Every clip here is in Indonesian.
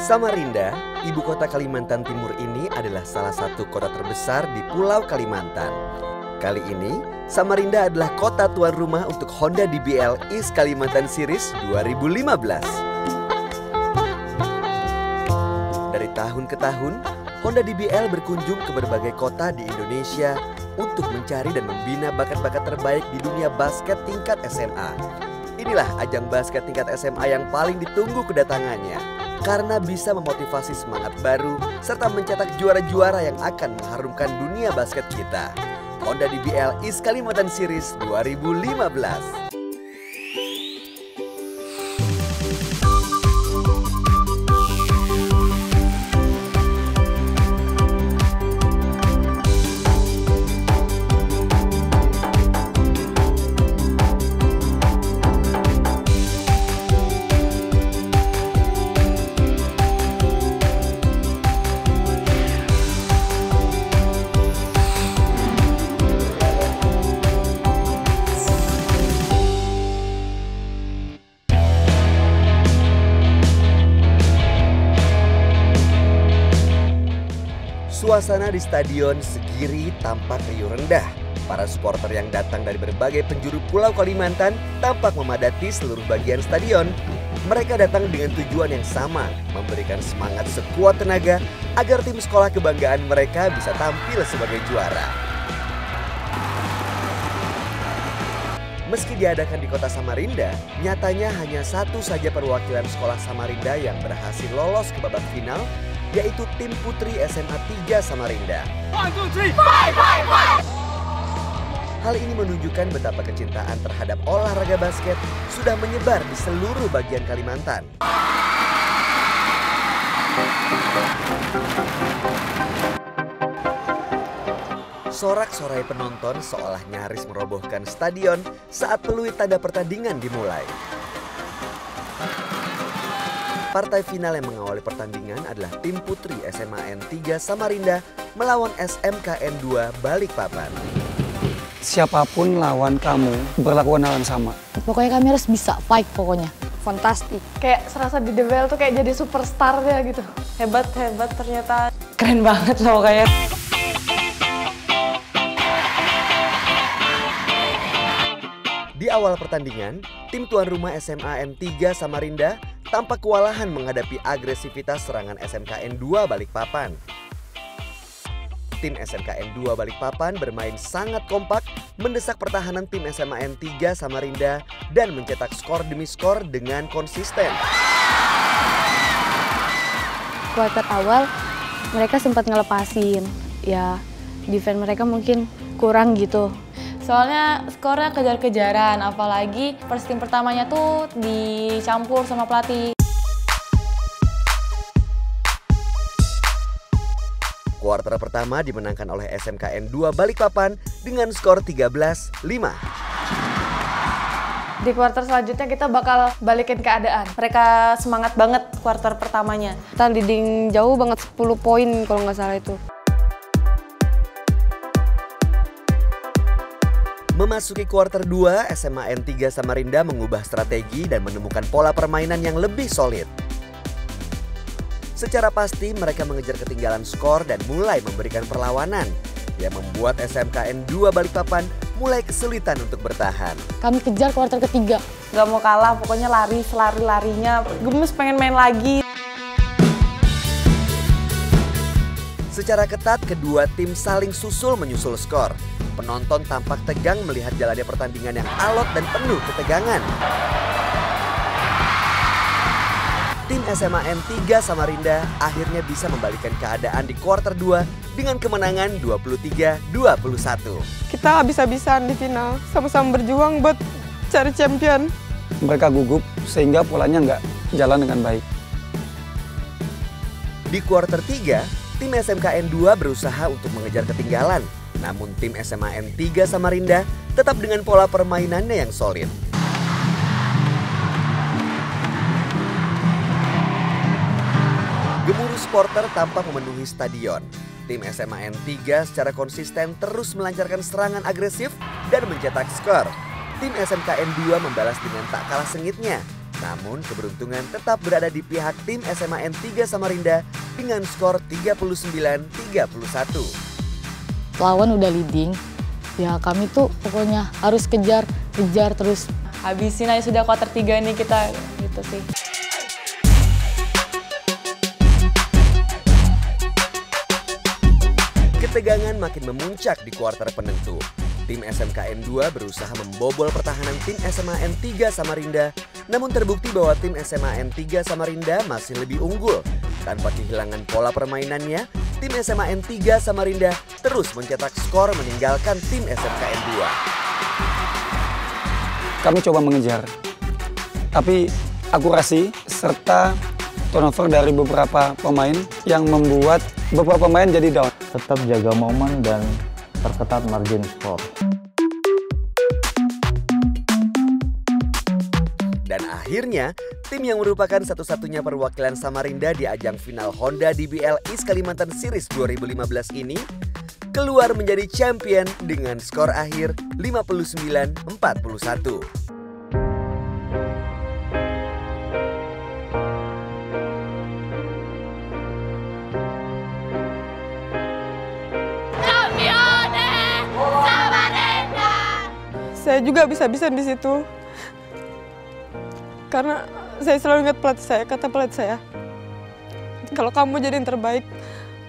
Samarinda, ibu kota Kalimantan Timur ini adalah salah satu kota terbesar di Pulau Kalimantan. Kali ini, Samarinda adalah kota tuan rumah untuk Honda DBL East Kalimantan Series 2015. Dari tahun ke tahun, Honda DBL berkunjung ke berbagai kota di Indonesia untuk mencari dan membina bakat-bakat terbaik di dunia basket tingkat SMA. Inilah ajang basket tingkat SMA yang paling ditunggu kedatangannya, karena bisa memotivasi semangat baru serta mencetak juara-juara yang akan mengharumkan dunia basket kita. Honda DBL East Kalimantan Series 2015. Suasana di Stadion Segiri tampak riuh rendah. Para supporter yang datang dari berbagai penjuru Pulau Kalimantan tampak memadati seluruh bagian stadion. Mereka datang dengan tujuan yang sama, memberikan semangat sekuat tenaga agar tim sekolah kebanggaan mereka bisa tampil sebagai juara. Meski diadakan di kota Samarinda, nyatanya hanya satu saja perwakilan sekolah Samarinda yang berhasil lolos ke babak final, yaitu tim putri SMA 3 Samarinda. 1, 2, 3, fight! Hal ini menunjukkan betapa kecintaan terhadap olahraga basket sudah menyebar di seluruh bagian Kalimantan. Sorak-sorai penonton seolah nyaris merobohkan stadion saat peluit tanda pertandingan dimulai. Partai final yang mengawali pertandingan adalah tim putri SMA N3 Samarinda melawan SMKN 2 Balikpapan. Siapapun lawan kamu, berlakukan hal yang sama. Pokoknya kami harus bisa fight pokoknya. Fantastik. Kayak serasa di DBL tuh kayak jadi superstar ya gitu. Hebat ternyata. Keren banget loh kayak. Di awal pertandingan, tim tuan rumah SMA N3 Samarinda tampak kewalahan menghadapi agresivitas serangan SMKN 2 Balikpapan. Tim SMKN 2 Balikpapan bermain sangat kompak, mendesak pertahanan tim SMA N3 Samarinda dan mencetak skor demi skor dengan konsisten. Kuarter awal mereka sempat ngelepasin, ya defense mereka mungkin kurang gitu. Soalnya skornya kejar-kejaran, apalagi first team pertamanya tuh dicampur sama pelatih. Kuarter pertama dimenangkan oleh SMKN 2 Balikpapan dengan skor 13-5. Di kuarter selanjutnya kita bakal balikin keadaan. Mereka semangat banget kuarter pertamanya. Kita leading jauh banget 10 poin kalau nggak salah itu. Memasuki kuarter 2, SMA N3 Samarinda mengubah strategi dan menemukan pola permainan yang lebih solid. Secara pasti mereka mengejar ketinggalan skor dan mulai memberikan perlawanan yang membuat SMKN 2 Balikpapan mulai kesulitan untuk bertahan. Kami kejar kuarter ketiga. Gak mau kalah, pokoknya lari-larinya. Gemes pengen main lagi. Secara ketat, kedua tim saling susul menyusul skor. Penonton tampak tegang melihat jalannya pertandingan yang alot dan penuh ketegangan. Tim SMA N3 Samarinda akhirnya bisa membalikan keadaan di kuarter 2 dengan kemenangan 23-21. Kita habis-habisan di final, sama-sama berjuang buat cari champion. Mereka gugup sehingga polanya nggak jalan dengan baik. Di kuarter 3, tim SMKN 2 berusaha untuk mengejar ketinggalan. Namun tim SMA N3 Samarinda tetap dengan pola permainannya yang solid. Gemuruh supporter tampak memenuhi stadion. Tim SMA N3 secara konsisten terus melancarkan serangan agresif dan mencetak skor. Tim SMKN 2 membalas dengan tak kalah sengitnya. Namun keberuntungan tetap berada di pihak tim SMA N3 Samarinda dengan skor 39-31. Lawan udah leading, ya kami tuh pokoknya harus kejar terus. Habisin aja sudah kuarter 3 nih kita, gitu sih. Ketegangan makin memuncak di kuarter penentu. Tim SMK N2 berusaha membobol pertahanan tim SMA N3 Samarinda, namun terbukti bahwa tim SMA N3 Samarinda masih lebih unggul. Tanpa kehilangan pola permainannya, tim SMA N3 Samarinda terus mencetak skor meninggalkan tim SMK N2. Kami coba mengejar, tapi akurasi serta turnover dari beberapa pemain yang membuat beberapa pemain jadi down. Tetap jaga momen dan perketat margin skor. Dan akhirnya, tim yang merupakan satu-satunya perwakilan Samarinda di ajang final Honda DBL East Kalimantan Series 2015 ini keluar menjadi champion dengan skor akhir 59-41. Saya juga bisa-bisa di situ. Karena saya selalu ingat pelatih saya, kata pelatih saya, kalau kamu jadi yang terbaik,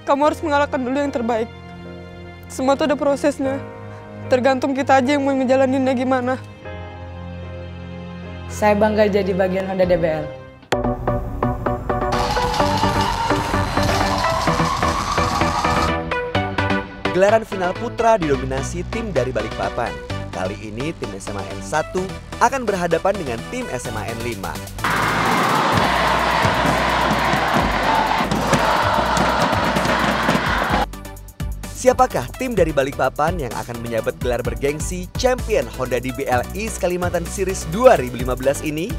kamu harus mengalahkan dulu yang terbaik. Semua itu ada prosesnya. Tergantung kita aja yang mau ngejalaninnya gimana. Saya bangga jadi bagian Honda DBL. Gelaran final putra didominasi tim dari Balikpapan. Kali ini tim SMA N1 akan berhadapan dengan tim SMA N5. Siapakah tim dari Balikpapan yang akan menyabet gelar bergengsi champion Honda DBL East Kalimantan Series 2015 ini?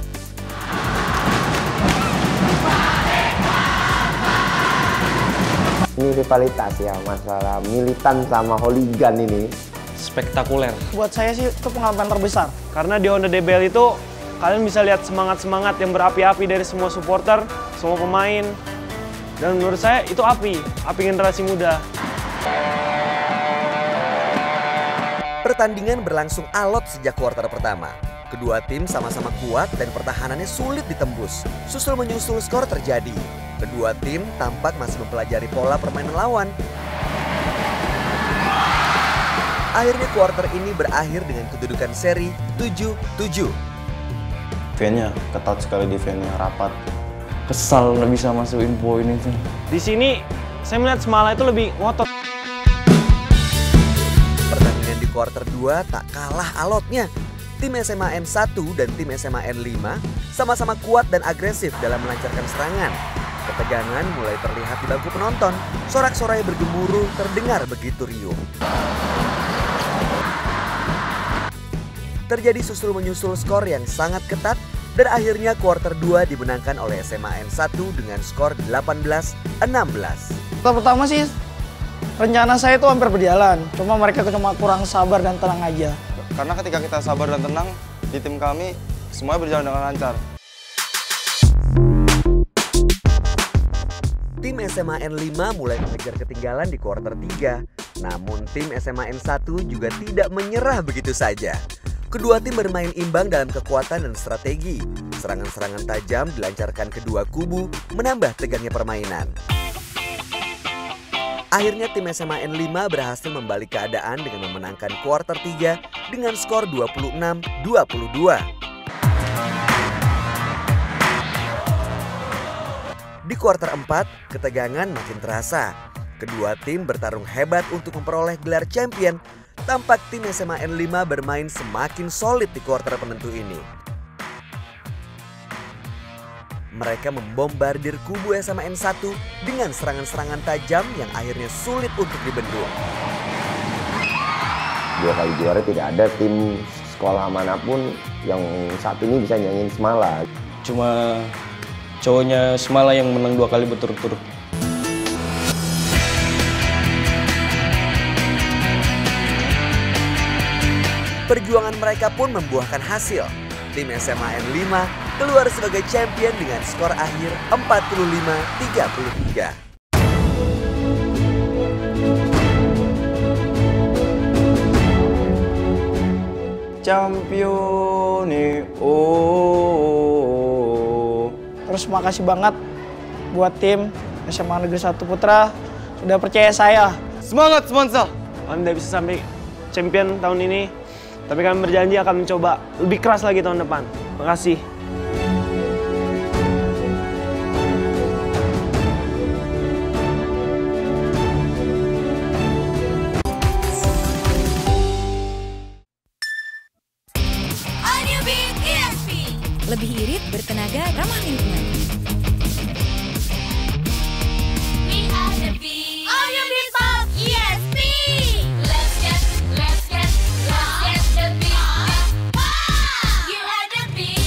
Ini rivalitas ya, masalah militan sama hooligan ini. Spektakuler. Buat saya sih itu pengalaman terbesar. Karena di Honda DBL itu kalian bisa lihat semangat-semangat yang berapi-api dari semua supporter, semua pemain. Dan menurut saya itu api generasi muda. Pertandingan berlangsung alot sejak kuarter pertama. Kedua tim sama-sama kuat dan pertahanannya sulit ditembus. Susul menyusul skor terjadi. Kedua tim tampak masih mempelajari pola permainan lawan. Akhirnya kuarter ini berakhir dengan kedudukan seri 7-7. Defense-nya ketat sekali, defense-nya rapat. Kesal nggak bisa masukin poin itu. Di sini saya melihat Semala itu lebih ngotot. Pertandingan di kuarter 2 tak kalah alotnya. Tim SMA N1 dan tim SMA N5 sama-sama kuat dan agresif dalam melancarkan serangan. Ketegangan mulai terlihat di bangku penonton. Sorak-sorai bergemuruh terdengar begitu riuh. Terjadi susul menyusul skor yang sangat ketat dan akhirnya kuarter 2 dimenangkan oleh SMA N1 dengan skor 18-16. Pertama sih rencana saya itu hampir berjalan, cuma mereka cuma kurang sabar dan tenang aja. Karena ketika kita sabar dan tenang, di tim kami semuanya berjalan dengan lancar. Tim SMA N5 mulai mengejar ketinggalan di kuarter 3. Namun tim SMA N1 juga tidak menyerah begitu saja. Kedua tim bermain imbang dalam kekuatan dan strategi. Serangan-serangan tajam dilancarkan kedua kubu, menambah tegangnya permainan. Akhirnya tim SMA N5 berhasil membalik keadaan dengan memenangkan kuarter 3 dengan skor 26-22. Di kuarter 4, ketegangan makin terasa. Kedua tim bertarung hebat untuk memperoleh gelar champion. Tampak tim SMA N5 bermain semakin solid di kuarter penentu ini. Mereka membombardir kubu SMA N1 dengan serangan-serangan tajam yang akhirnya sulit untuk dibendung. 2 kali juara tidak ada tim sekolah manapun yang saat ini bisa nyanyiin Semala. Cuma cowoknya Semala yang menang 2 kali berturut-turut. Perjuangan mereka pun membuahkan hasil. Tim SMA N5 keluar sebagai champion dengan skor akhir 45-33. Champione oh. Terus makasih banget buat tim SMA Negeri 1 Putra sudah percaya saya. Semangat Semansa! Kami tidak bisa sampai champion tahun ini, tapi kami berjanji akan mencoba lebih keras lagi tahun depan. Makasih. Lebih irit, bertenaga, ramah lingkungan. We are the beat. All you beat pop ESP. Let's get the beat. You are the beat.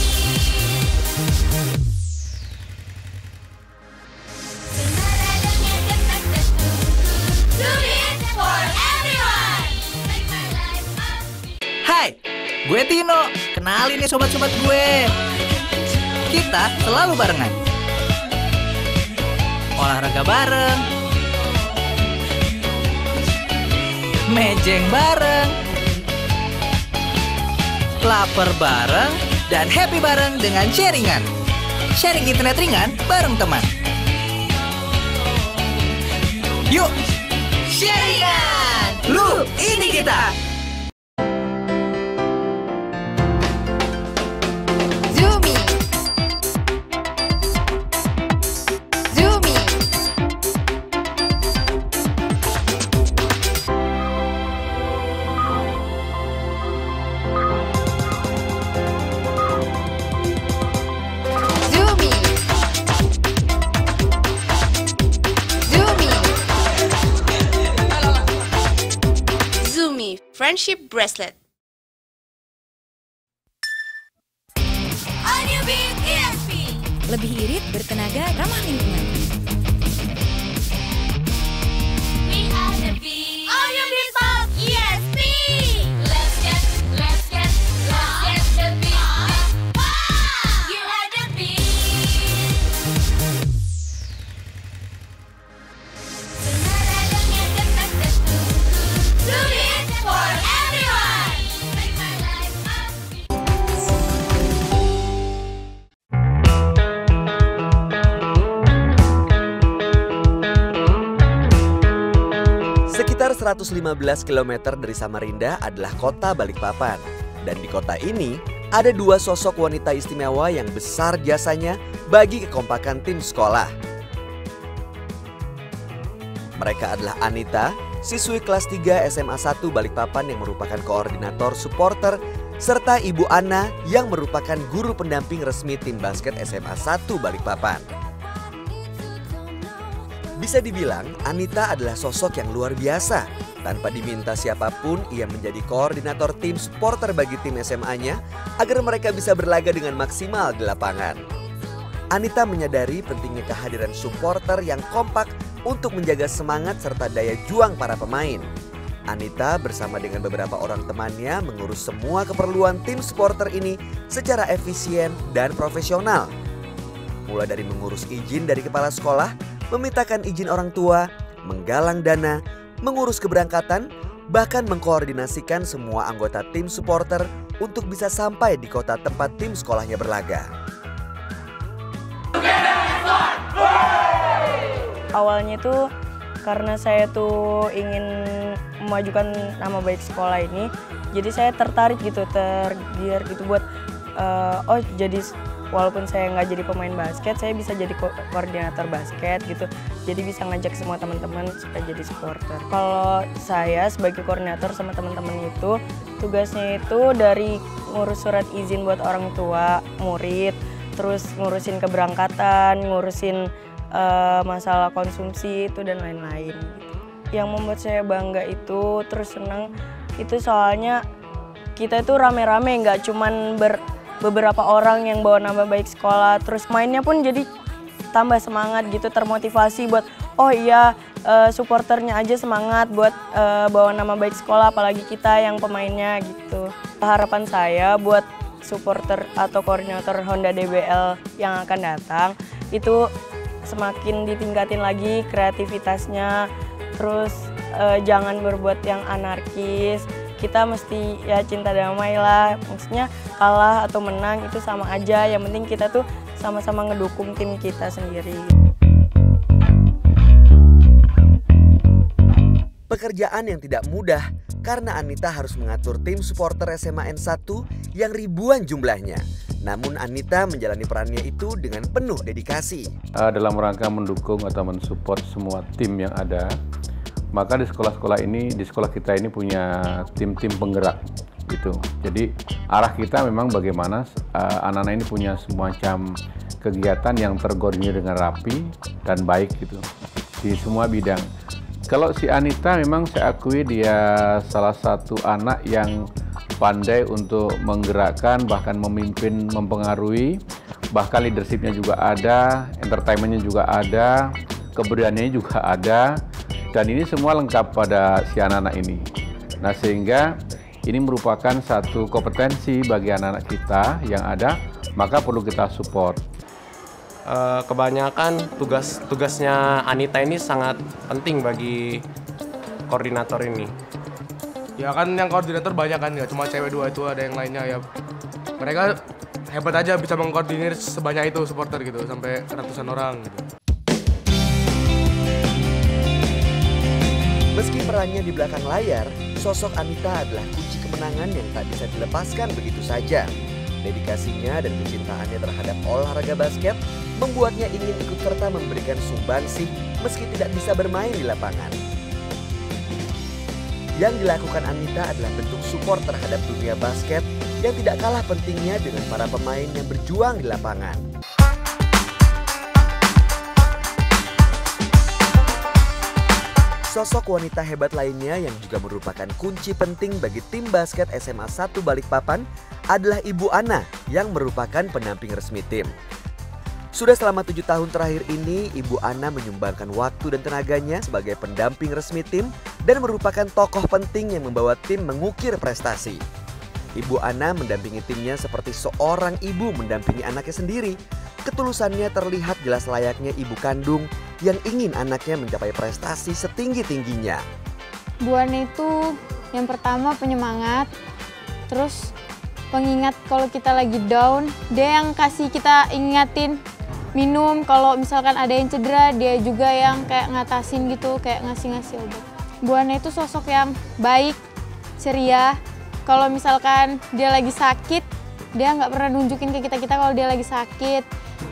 Senaradanya detak detuk. Do it for everyone. Make my life happy. Hai, gue Tino. Kenalin nih sobat-sobat gue. Kita selalu barengan. Olahraga bareng. Mejeng bareng. Lapar bareng. Dan happy bareng dengan sharingan. Sharing internet ringan bareng teman. Yuk, sharingan! Lu, ini kita! Friendship bracelet. All you beat ESP. Lebih irit, bertenaga, ramah lingkungan. We are the beat. All you beat pop ESP. Let's get the beat. You are the beat. Senaradanya detak detuk. Do it for everyone. Make my life happy. Sekitar 115 km dari Samarinda adalah kota Balikpapan. Dan di kota ini ada dua sosok wanita istimewa yang besar jasanya bagi kekompakan tim sekolah. Mereka adalah Anita, siswi kelas 3 SMA 1 Balikpapan yang merupakan koordinator supporter, serta Ibu Ana yang merupakan guru pendamping resmi tim basket SMA 1 Balikpapan. Bisa dibilang Anita adalah sosok yang luar biasa. Tanpa diminta siapapun, ia menjadi koordinator tim supporter bagi tim SMA-nya agar mereka bisa berlaga dengan maksimal di lapangan. Anita menyadari pentingnya kehadiran supporter yang kompak untuk menjaga semangat serta daya juang para pemain. Anita bersama dengan beberapa orang temannya mengurus semua keperluan tim supporter ini secara efisien dan profesional. Mulai dari mengurus izin dari kepala sekolah, memintakan izin orang tua, menggalang dana, mengurus keberangkatan, bahkan mengkoordinasikan semua anggota tim supporter untuk bisa sampai di kota tempat tim sekolahnya berlaga. Awalnya itu karena saya tuh ingin memajukan nama baik sekolah ini, jadi saya tertarik gitu, tergiur gitu buat jadi walaupun saya nggak jadi pemain basket, saya bisa jadi koordinator basket gitu. Jadi bisa ngajak semua teman-teman supaya jadi supporter. Kalau saya sebagai koordinator sama teman-teman itu, tugasnya itu dari ngurus surat izin buat orang tua, murid, terus ngurusin keberangkatan, ngurusin masalah konsumsi itu dan lain-lain. Yang membuat saya bangga itu, terus senang itu soalnya kita itu rame-rame, nggak cuman beberapa orang yang bawa nama baik sekolah, terus mainnya pun jadi tambah semangat gitu, termotivasi buat oh iya supporternya aja semangat buat bawa nama baik sekolah, apalagi kita yang pemainnya gitu. Harapan saya buat supporter atau koordinator Honda DBL yang akan datang itu semakin ditingkatin lagi kreativitasnya, terus jangan berbuat yang anarkis. Kita mesti ya cinta damai lah, maksudnya kalah atau menang itu sama aja, yang penting kita tuh sama-sama ngedukung tim kita sendiri. Pekerjaan yang tidak mudah karena Anita harus mengatur tim supporter SMA N1 yang ribuan jumlahnya. Namun Anita menjalani perannya itu dengan penuh dedikasi. Dalam rangka mendukung atau mensupport semua tim yang ada, maka di sekolah-sekolah ini, di sekolah kita ini punya tim-tim penggerak gitu. Jadi arah kita memang bagaimana anak-anak ini punya semacam kegiatan yang terkoordinir dengan rapi dan baik gitu di semua bidang. Kalau si Anita memang saya akui dia salah satu anak yang pandai untuk menggerakkan, bahkan memimpin, mempengaruhi, bahkan leadershipnya juga ada, entertainmentnya juga ada, keberaniannya juga ada. Dan ini semua lengkap pada si anak-anak ini. Nah, sehingga ini merupakan satu kompetensi bagi anak-anak kita yang ada, maka perlu kita support. Kebanyakan tugasnya Anita ini sangat penting bagi koordinator ini. Ya kan yang koordinator banyak kan, nggak cuma cewek dua itu, ada yang lainnya ya. Mereka hebat aja bisa mengkoordinir sebanyak itu supporter gitu, sampai ratusan orang gitu. Meski perannya di belakang layar, sosok Anita adalah kunci kemenangan yang tak bisa dilepaskan begitu saja. Dedikasinya dan kecintaannya terhadap olahraga basket membuatnya ingin ikut serta memberikan sumbangsih meski tidak bisa bermain di lapangan. Yang dilakukan Anita adalah bentuk support terhadap dunia basket yang tidak kalah pentingnya dengan para pemain yang berjuang di lapangan. Sosok wanita hebat lainnya yang juga merupakan kunci penting bagi tim basket SMA 1 Balikpapan adalah Ibu Ana yang merupakan pendamping resmi tim. Sudah selama 7 tahun terakhir ini, Ibu Ana menyumbangkan waktu dan tenaganya sebagai pendamping resmi tim dan merupakan tokoh penting yang membawa tim mengukir prestasi. Ibu Ana mendampingi timnya seperti seorang ibu mendampingi anaknya sendiri. Ketulusannya terlihat jelas layaknya ibu kandung yang ingin anaknya mencapai prestasi setinggi-tingginya. Bu Ana itu yang pertama penyemangat, terus pengingat kalau kita lagi down, dia yang kasih kita ingatin minum, kalau misalkan ada yang cedera dia juga yang kayak ngatasin gitu, kayak ngasih-ngasih obat. Bu Ana itu sosok yang baik, ceria. Kalau misalkan dia lagi sakit, dia nggak pernah nunjukin ke kita kalau dia lagi sakit.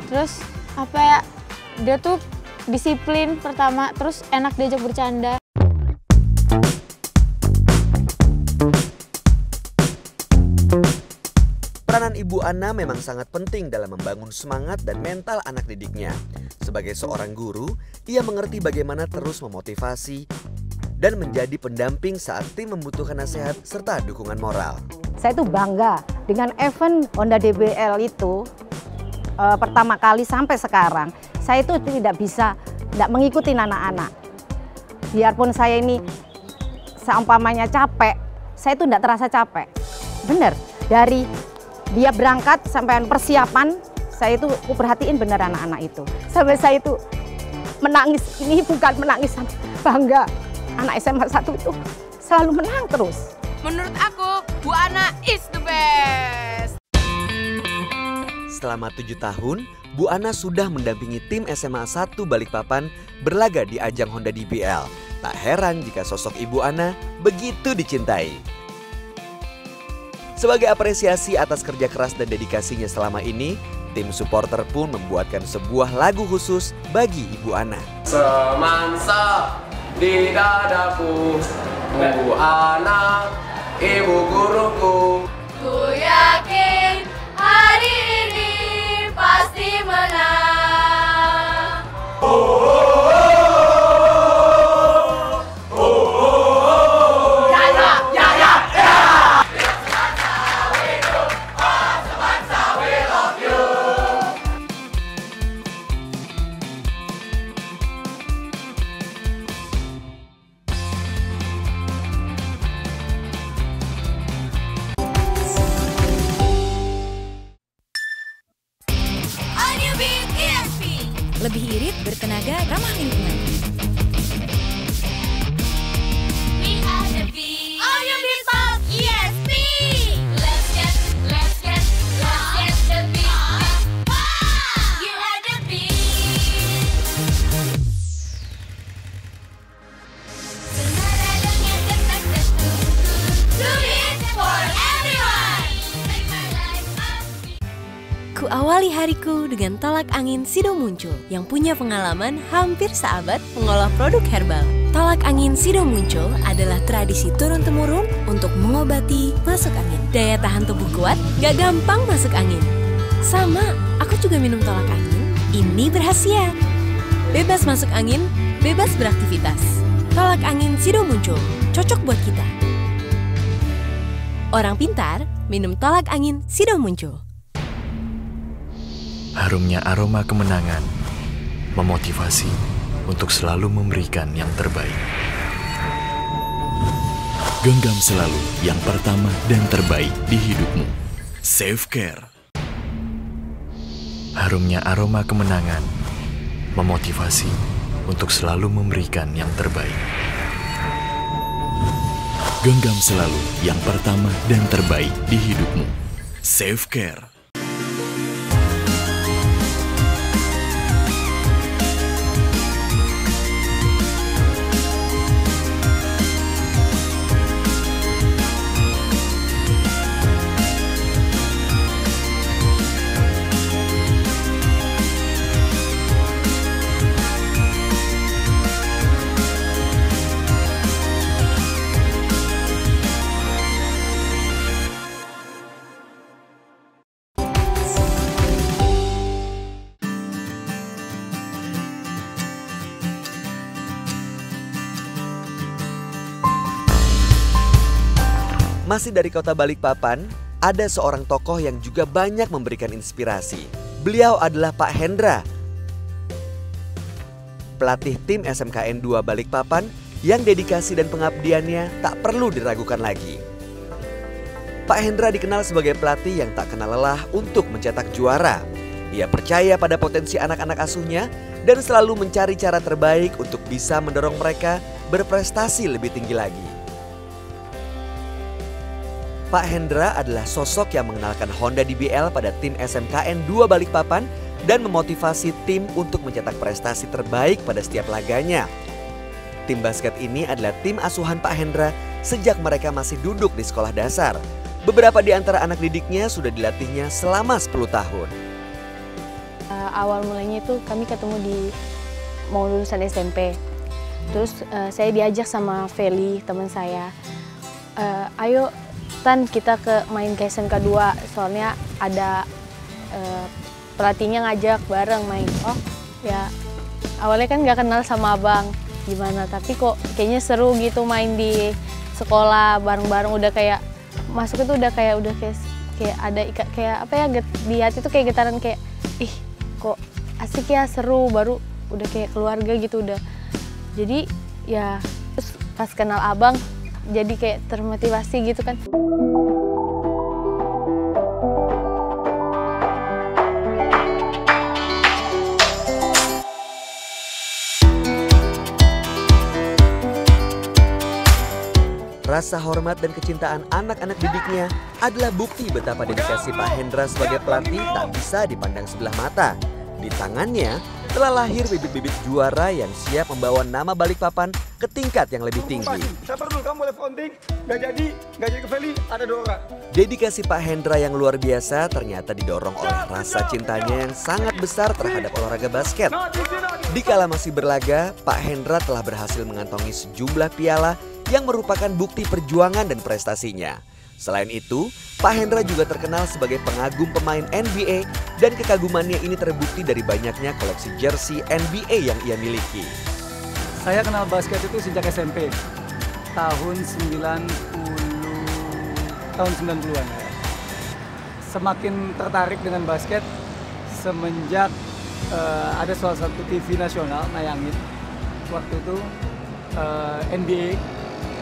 Terus apa ya, dia tuh disiplin pertama, terus enak diajak bercanda. Peranan Ibu Ana memang sangat penting dalam membangun semangat dan mental anak didiknya. Sebagai seorang guru, ia mengerti bagaimana terus memotivasi dan menjadi pendamping saat tim membutuhkan nasihat serta dukungan moral. Saya tuh bangga dengan event Honda DBL itu pertama kali sampai sekarang. Saya itu tidak mengikuti anak-anak. Biarpun saya ini seumpamanya capek, saya itu tidak terasa capek. Bener, dari dia berangkat sampai persiapan, saya itu perhatiin bener anak-anak itu. Sampai saya itu menangis, ini bukan menangis, bangga. Anak SMA 1 itu selalu menang terus. Menurut aku, Bu Ana is the best. Selama 7 tahun, Bu Ana sudah mendampingi tim SMA 1 Balikpapan berlaga di ajang Honda DBL. Tak heran jika sosok Ibu Ana begitu dicintai. Sebagai apresiasi atas kerja keras dan dedikasinya selama ini, tim supporter pun membuatkan sebuah lagu khusus bagi Ibu Ana. Semansa di dadaku, Bu Ana, ibu guruku. Ku yakin hari ini pasti menang. lebih irit, bertenaga, ramah lingkungan. We are the beat. All you people, ESP. Let's get the beat. You are the beat. Senada dengan detak jantung, do it for everyone. Make my life upbeat. Kuawali hariku dengan tolak angin Sido Muncul yang punya pengalaman hampir seabad mengolah produk herbal. Tolak angin Sido Muncul adalah tradisi turun-temurun untuk mengobati masuk angin. Daya tahan tubuh kuat, gak gampang masuk angin. Sama, aku juga minum tolak angin. Ini berkhasiat. Bebas masuk angin, bebas beraktivitas. Tolak angin Sido Muncul, cocok buat kita. Orang pintar, minum tolak angin Sido Muncul. Harumnya aroma kemenangan memotivasi untuk selalu memberikan yang terbaik. Genggam selalu yang pertama dan terbaik di hidupmu. Safecare. Harumnya aroma kemenangan memotivasi untuk selalu memberikan yang terbaik. Genggam selalu yang pertama dan terbaik di hidupmu. Safecare. Masih dari kota Balikpapan, ada seorang tokoh yang juga banyak memberikan inspirasi. Beliau adalah Pak Hendra, pelatih tim SMKN 2 Balikpapan yang dedikasi dan pengabdiannya tak perlu diragukan lagi. Pak Hendra dikenal sebagai pelatih yang tak kenal lelah untuk mencetak juara. Ia percaya pada potensi anak-anak asuhnya dan selalu mencari cara terbaik untuk bisa mendorong mereka berprestasi lebih tinggi lagi. Pak Hendra adalah sosok yang mengenalkan Honda DBL pada tim SMKN 2 Balikpapan dan memotivasi tim untuk mencetak prestasi terbaik pada setiap laganya. Tim basket ini adalah tim asuhan Pak Hendra sejak mereka masih duduk di sekolah dasar. Beberapa di antara anak didiknya sudah dilatihnya selama 10 tahun. Awal mulanya itu kami ketemu di mau lulusan SMP. Terus saya diajak sama Feli, teman saya. Ayo Tan, kita main ke SMK 2, soalnya ada pelatihnya ngajak bareng main. Oh ya, awalnya kan nggak kenal sama abang gimana, tapi kok kayaknya seru gitu main di sekolah bareng-bareng. Udah kayak masuk itu udah kayak ada kayak apa ya, di hati tuh kayak getaran kayak ih kok asik ya, seru, baru udah kayak keluarga gitu udah. Jadi ya terus pas kenal abang jadi kayak termotivasi gitu kan. Rasa hormat dan kecintaan anak-anak didiknya adalah bukti betapa dedikasi Pak Hendra sebagai pelatih tak bisa dipandang sebelah mata. Di tangannya telah lahir bibit-bibit juara yang siap membawa nama Balikpapan ke tingkat yang lebih tinggi. Sabar dulu, kamu boleh fronting, nggak jadi ke Feli, ada Dora. Dedikasi Pak Hendra yang luar biasa ternyata didorong oleh rasa cintanya yang sangat besar terhadap olahraga basket. Dikala masih berlaga, Pak Hendra telah berhasil mengantongi sejumlah piala yang merupakan bukti perjuangan dan prestasinya. Selain itu, Pak Hendra juga terkenal sebagai pengagum pemain NBA dan kekagumannya ini terbukti dari banyaknya koleksi jersey NBA yang ia miliki. Saya kenal basket itu sejak SMP, tahun 90-an ya. Semakin tertarik dengan basket semenjak ada salah satu TV nasional nayangin waktu itu NBA.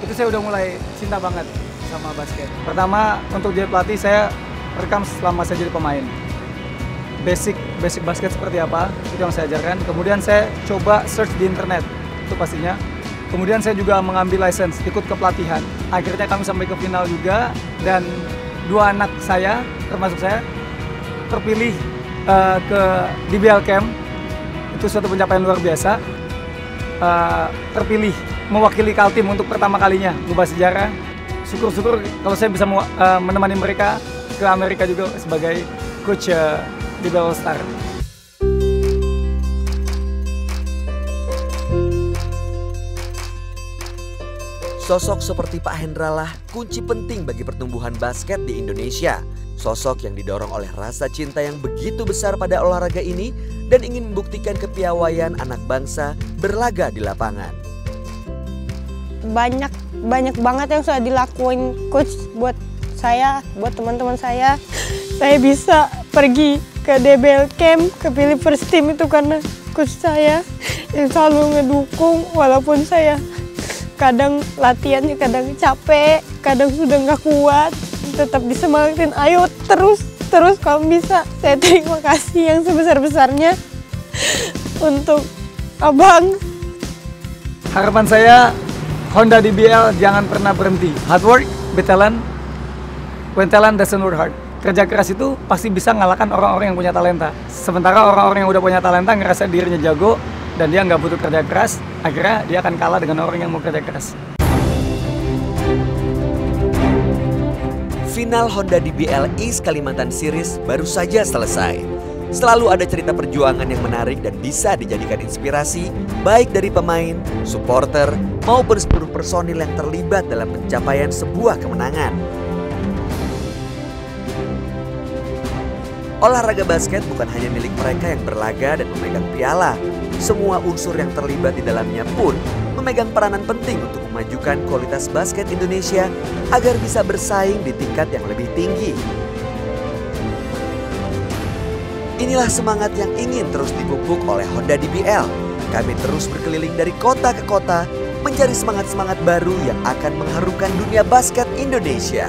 Itu saya udah mulai cinta banget sama basket. Pertama untuk jadi pelatih saya rekam selama saya jadi pemain. basic basket seperti apa, itu yang saya ajarkan. Kemudian saya coba search di internet, itu pastinya. Kemudian saya juga mengambil license, ikut ke pelatihan. Akhirnya kami sampai ke final juga, dan 2 anak saya, termasuk saya, terpilih ke DBL Camp. Itu suatu pencapaian luar biasa. Terpilih mewakili Kaltim untuk pertama kalinya, ngubah sejarah. Syukur-syukur kalau saya bisa menemani mereka ke Amerika juga sebagai coach DBL All-Star. Sosok seperti Pak Hendra lah kunci penting bagi pertumbuhan basket di Indonesia. Sosok yang didorong oleh rasa cinta yang begitu besar pada olahraga ini dan ingin membuktikan kepiawaian anak bangsa berlaga di lapangan. Banyak banget yang sudah dilakuin coach buat saya, buat teman-teman saya. Saya bisa pergi ke DBL Camp, kepilih first team itu karena coach saya yang selalu ngedukung walaupun saya kadang latihannya kadang capek, kadang sudah nggak kuat, tetap disemangatin, ayo terus kamu bisa. Saya terima kasih yang sebesar-besarnya untuk abang. Harapan saya Honda DBL jangan pernah berhenti. Hard work, beat talent. When talent doesn't work hard. Kerja keras itu pasti bisa ngalahkan orang-orang yang punya talenta. Sementara orang-orang yang udah punya talenta ngerasa dirinya jago dan dia nggak butuh kerja keras, akhirnya dia akan kalah dengan orang yang mau kerja keras. Final Honda DBL East Kalimantan Series baru saja selesai. Selalu ada cerita perjuangan yang menarik dan bisa dijadikan inspirasi baik dari pemain, supporter, maupun seluruh personil yang terlibat dalam pencapaian sebuah kemenangan. Olahraga basket bukan hanya milik mereka yang berlaga dan memegang piala. Semua unsur yang terlibat di dalamnya pun memegang peranan penting untuk memajukan kualitas basket Indonesia agar bisa bersaing di tingkat yang lebih tinggi. Inilah semangat yang ingin terus dipupuk oleh Honda DBL. Kami terus berkeliling dari kota ke kota mencari semangat-semangat baru yang akan mengharumkan dunia basket Indonesia.